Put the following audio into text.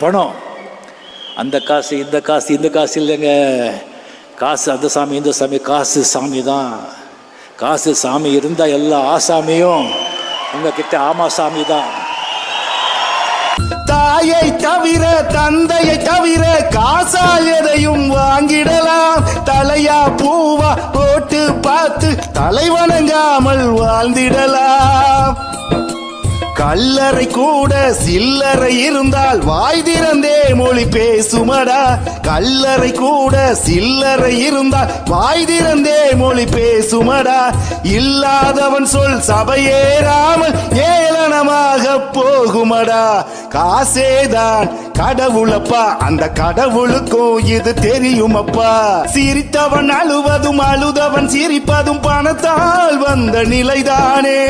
பணம், அந்த காசு இந்த காசு இந்த காசு இல்லைங்க. காசு அந்த சாமி இந்த சாமி, காசு சாமி தான். காசு சாமி இருந்தால் எல்லா ஆசாமியும் உங்ககிட்ட ஆமா சாமி தான். தாயை தவிர தந்தையை தவிர காசால் எதையும் வாங்கிடலாம். தலையா பூவா போட்டு பார்த்து தலை வணங்காமல் வாழ்ந்திடலாம். கல்லறை கூட சில்லறை இருந்தால் வாய் திறந்தே மொழி பேசுமடா. கல்லறை கூட சில்லறை இருந்தால் வாய் திறந்தே மொழி பேசுமடா. இல்லாதவன் சொல் சபையேறாமல் ஏளனமாக போகுமடா. காசேதான் கடவுளப்பா, அந்த கடவுளுக்கும் இது தெரியுமப்பா. சிரித்தவன் அழுவதும் அழுதவன் சிரிப்பதும் பணத்தால் வந்த நிலைதானே.